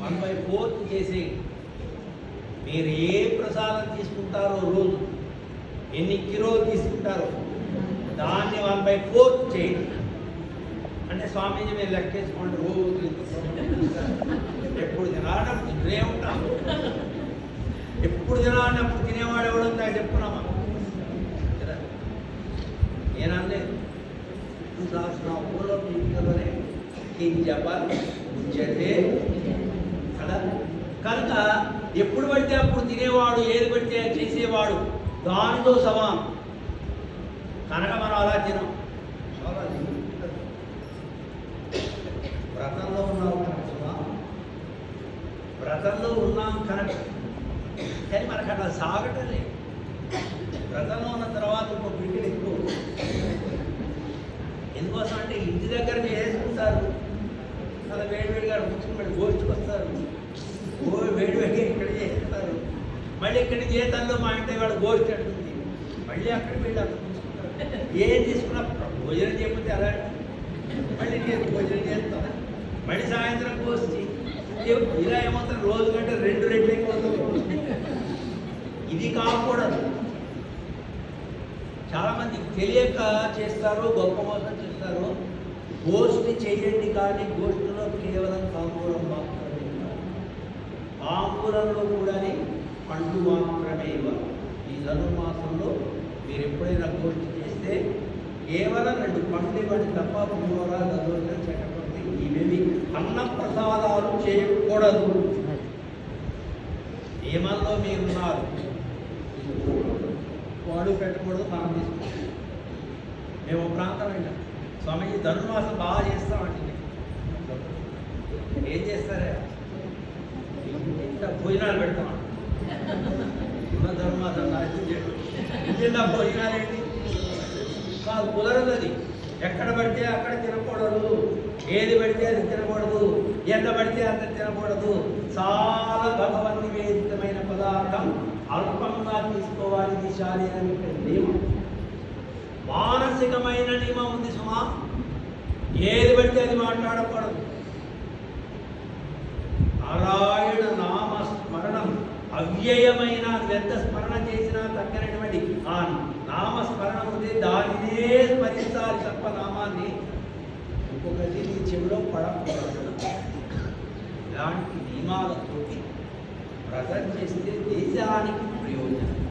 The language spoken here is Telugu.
1/4 చేసి మీరు ఏ ప్రసాదం తీసుకుంటారో రోజు ఎన్ని కిలోలు తీసుకుంటారో దాన్ని 1/4 చేయండి. అంటే స్వామీజీ మీరు లెక్కేసుకోండి, రోజు ఎప్పుడు తినాలన్నప్పుడు తినే ఉంటాం, ఎప్పుడు తినాలన్నప్పుడు తినేవాడు ఎవడో నాకు చెప్పుకున్నామా నేనలేదు. శాస్త్రంలో పీఠికలోనే కింజపల్ ఉచ్యతే కదా. కనుక ఎప్పుడు పడితే అప్పుడు తినేవాడు, ఏది పడితే చేసేవాడు దానితో సమానం. కనుక మనం అలా తినం. వ్రతంలో ఉన్నాం కనుక వ్రతంలో ఉన్నాం కనుక కానీ మనకు అట్లా సాగటం లేదు. వ్రతంలో ఉన్న తర్వాత ఇంకో బిడ్డలు ఎక్కువ. ఎందుకోసం అంటే ఇంటి దగ్గర వేసుకుంటారు అలా వేడివేడిగా కూర్చుని గోష్ఠికి వస్తారు, వేడివేడిగా ఇక్కడ చేస్తారు, మళ్ళీ ఇక్కడ జీతంలో మా ఇంటి వాడు గోష్ఠి అంటుంది, మళ్ళీ అక్కడికి వెళ్ళి అక్కడ చూసుకుంటారు. ఏం తీసుకున్నా భోజనం చేయకపోతే అలా మళ్ళీ నేను భోజనం చేస్తాను, మళ్ళీ సాయంత్రం గోష్ఠి. ఇలా ఏమవుతుంది, రోజు కంటే 2 రెట్లు అయిపోతుంది. ఇది కాకూడదు. చాలామంది తెలియక చేస్తారు, గొప్ప మోసం చేస్తారు. గోష్ఠి చేయండి కానీ గోష్ఠిలో కేవలం తాంబూలం మాత్రమే ఇవ్వాలి. తాంబూలంలో కూడా పండు మాత్రమే ఇవ్వాలి. ఈ ధనుర్మాసంలో మీరు ఎప్పుడైనా గోష్ఠి చేస్తే కేవలం 2 పండ్లు ఇవ్వండి తప్ప పులిహోర, దద్దోజనం, చక్రవర్తి ఇవేమి అన్న ప్రసాదాలు చేయకూడదు. నియమంలో మీరున్నారు, వాడు పెట్టకూడదు, మనం తీసుకుంటాం. మేము ప్రాంతం వెళ్ళాం, స్వామీజీ ధనుర్మాసం బాగా చేస్తామంటే ఏం చేస్తారే ఇంత భోజనాలు పెడతామంట. ధనుర్మాసం ఇంత భోజనాలు ఏంటి కాదు, కుదరదు. అది ఎక్కడ పడితే అక్కడ తినకూడదు, ఏది పడితే అది తినకూడదు, ఎంత పడితే అంత తినకూడదు. చాలా భగవన్ నివేదితమైన పదార్థం అల్పంగా తీసుకోవాలి. ఇది శారీరక నియమం. మానసికమైన నియమం ఉంది సుమా. ఏది పడితే అది మాట్లాడకూడదు. నారాయణ నామ స్మరణం అవ్యయమైన ఎంత స్మరణ చేసినా తగ్గనటువంటి ఆ నామస్మరణం ఉంది, దానినే స్మరించాలి తప్ప నామాన్ని ఇంకొకటి నీ చెవిలో పడకూడదు. ఇలాంటి నియమాలతోటి వ్రతం చేస్తే దేశానికి ప్రయోజనం.